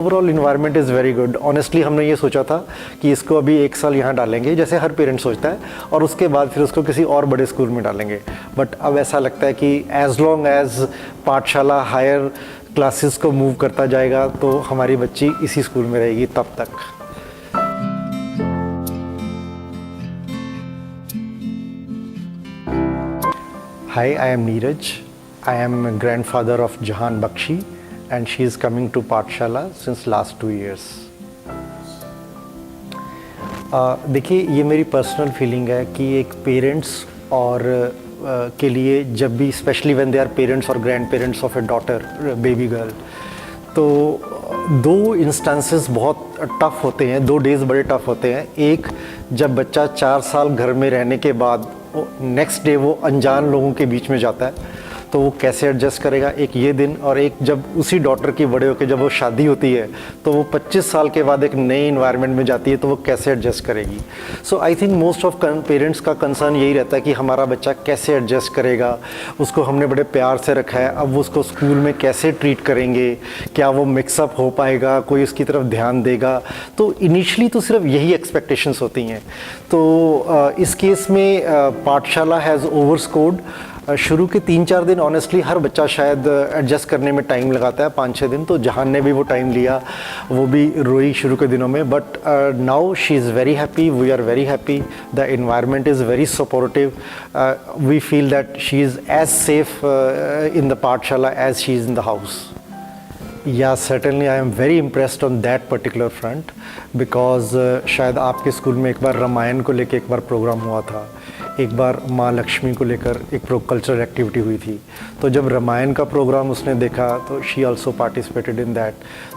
Overall environment is very good. Honestly हमने ये सोचा था कि इसको अभी 1 साल यहाँ डालेंगे, जैसे हर पेरेंट सोचता है, और उसके बाद फिर उसको किसी और बड़े स्कूल में डालेंगे। बट अब ऐसा लगता है कि एज लॉन्ग एज पाठशाला हायर क्लासेस को मूव करता जाएगा तो हमारी बच्ची इसी स्कूल में रहेगी तब तक। Hi, I am Neeraj. I am a grandfather of Jahan Bakshi and she is coming to Pathshala since last 2 years. देखिए, ये मेरी पर्सनल फीलिंग है कि एक पेरेंट्स और के लिए जब भी specially when they are parents और grandparents of a daughter baby girl, तो 2 इंस्टेंसेस बहुत टफ़ होते हैं, 2 डेज़ बड़े टफ़ होते हैं। एक, जब बच्चा 4 साल घर में रहने के बाद नेक्स्ट डे वो अनजान लोगों के बीच में जाता है, तो वो कैसे एडजस्ट करेगा, एक ये दिन। और एक जब उसी डॉटर की बड़े होकर जब वो शादी होती है तो वो 25 साल के बाद एक नए इन्वायरमेंट में जाती है, तो वो कैसे एडजस्ट करेगी। So I think most of parents का कंसर्न यही रहता है कि हमारा बच्चा कैसे एडजस्ट करेगा, उसको हमने बड़े प्यार से रखा है, अब वो उसको स्कूल में कैसे ट्रीट करेंगे, क्या वो मिक्सअप हो पाएगा, कोई उसकी तरफ ध्यान देगा। तो इनिशियली तो सिर्फ यही एक्सपेक्टेशंस होती हैं। तो इस केस में पाठशाला हैज़ ओवर स्कोर्ड। शुरू के 3-4 दिन ऑनेस्टली हर बच्चा शायद एडजस्ट करने में टाइम लगाता है, 5-6 दिन। तो जहान ने भी वो टाइम लिया, वो भी रोई शुरू के दिनों में, but now she is very happy, we are very happy, the environment is very supportive, we feel that she is as safe in the पाठशाला as she is in the house. Yeah, certainly I am very impressed on that particular front because शायद आपके school में एक बार रामायण को लेकर एक बार programme हुआ था, एक बार माँ लक्ष्मी को लेकर एक कल्चरल एक्टिविटी हुई थी। तो जब रामायण का प्रोग्राम उसने देखा तो she also participated in that.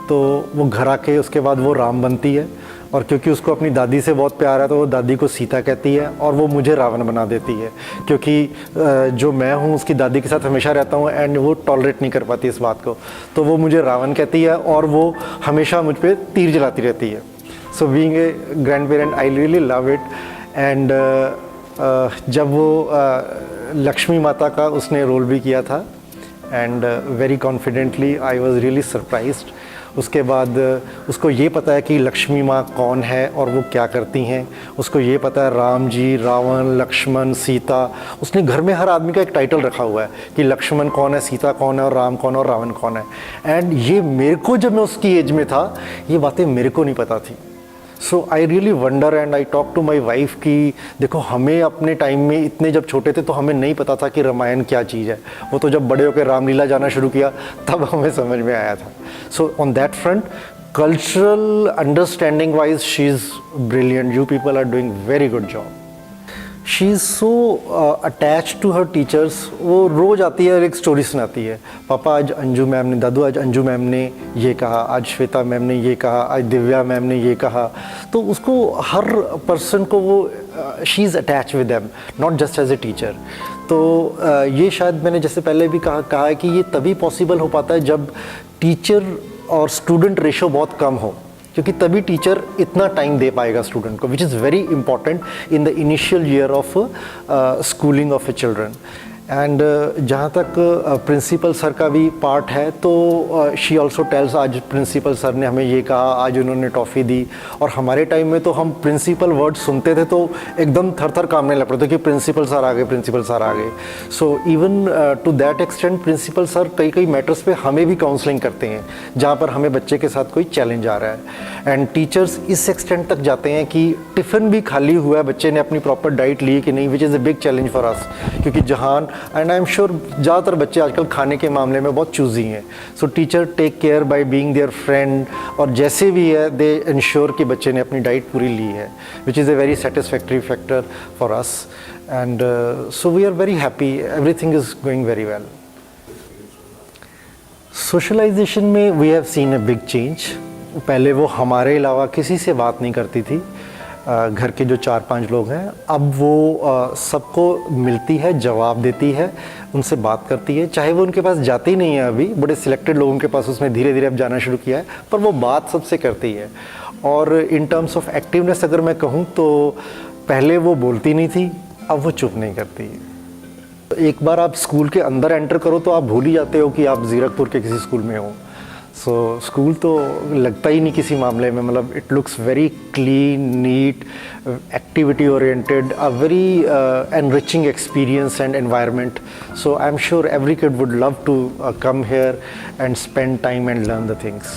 तो वो घर आके उसके बाद वो राम बनती है, और क्योंकि उसको अपनी दादी से बहुत प्यार है तो वो दादी को सीता कहती है, और वो मुझे रावण बना देती है, क्योंकि जो मैं हूँ उसकी दादी के साथ हमेशा रहता हूँ एंड वो टॉलरेट नहीं कर पाती इस बात को। तो वो मुझे रावण कहती है और वो हमेशा मुझ पर तीर जलाती रहती है। So being a grand parent I really love it. And जब वो लक्ष्मी माता का उसने रोल भी किया था, and very confidently I was really surprised. उसके बाद उसको ये पता है कि लक्ष्मी माँ कौन है और वो क्या करती हैं, उसको ये पता है राम जी, रावण, लक्ष्मण, सीता। उसने घर में हर आदमी का एक टाइटल रखा हुआ है कि लक्ष्मण कौन है, सीता कौन है, और राम कौन है, और रावण कौन है। एंड ये मेरे को, जब मैं उसकी एज में था, ये बातें मेरे को नहीं पता थी। So I really wonder and I talk to my wife कि देखो, हमें अपने टाइम में इतने जब छोटे थे तो हमें नहीं पता था कि रामायण क्या चीज़ है। वो तो जब बड़े होकर रामलीला जाना शुरू किया तब हमें समझ में आया था। So on that front, cultural understanding wise she is brilliant. You people are doing very good job. She is so attach to her teachers. वो रोज़ आती है और एक स्टोरी सुनाती है, पापा आज अंजू मैम ने, दादू आज अंजू मैम ने ये कहा, आज श्वेता मैम ने ये कहा, आज दिव्या मैम ने ये कहा। तो उसको हर पर्सन को वो she is attach with them, not just as a teacher. तो ये शायद मैंने जैसे पहले भी कहा है कि ये तभी पॉसिबल हो पाता है जब टीचर और स्टूडेंट रेशो बहुत कम हो, क्योंकि तभी टीचर इतना टाइम दे पाएगा स्टूडेंट को, which is very important in the initial year of schooling of A children. And जहाँ तक प्रिंसिपल सर का भी पार्ट है, तो शी ऑल्सो टेल्स, आज प्रिंसिपल सर ने हमें ये कहा, आज उन्होंने टॉफ़ी दी। और हमारे टाइम में तो हम प्रिंसिपल वर्ड सुनते थे तो एकदम थर थर कांपने लग पड़ते कि प्रिंसिपल सर आ गए, प्रिंसिपल सर आ गए। So even to that extent principal sir कई मैटर्स पे हमें भी काउंसलिंग करते हैं जहाँ पर हमें बच्चे के साथ कोई चैलेंज आ रहा है। एंड टीचर्स इस एक्सटेंट तक जाते हैं कि टिफ़िन भी खाली हुआ है, बच्चे ने अपनी प्रॉपर डाइट ली कि नहीं, विच is a big challenge for us, क्योंकि जहाँ एंड आई एम श्योर ज़्यादातर बच्चे आजकल खाने के मामले में बहुत चूजी हैं। So teacher take care by being their friend, और जैसे भी है दे इंश्योर कि बच्चे ने अपनी डाइट पूरी ली है, which is a very satisfactory factor for us. And so we are very happy, everything is going very well. Socialization में we have seen a big change. पहले वो हमारे अलावा किसी से बात नहीं करती थी, घर के जो 4-5 लोग हैं, अब वो सबको मिलती है, जवाब देती है, उनसे बात करती है, चाहे वो उनके पास जाती नहीं है, अभी बड़े सिलेक्टेड लोगों के पास उसने धीरे धीरे अब जाना शुरू किया है, पर वो बात सबसे करती है। और इन टर्म्स ऑफ एक्टिवनेस अगर मैं कहूँ तो पहले वो बोलती नहीं थी, अब वो चुप नहीं करती। एक बार आप स्कूल के अंदर एंटर करो तो आप भूल ही जाते हो कि आप ज़ीरकपुर के किसी स्कूल में हो। सो स्कूल तो लगता ही नहीं किसी मामले में, मतलब it looks very clean, neat, activity oriented, a very enriching experience and environment. So I'm sure every kid would love to come here and spend time and learn the things.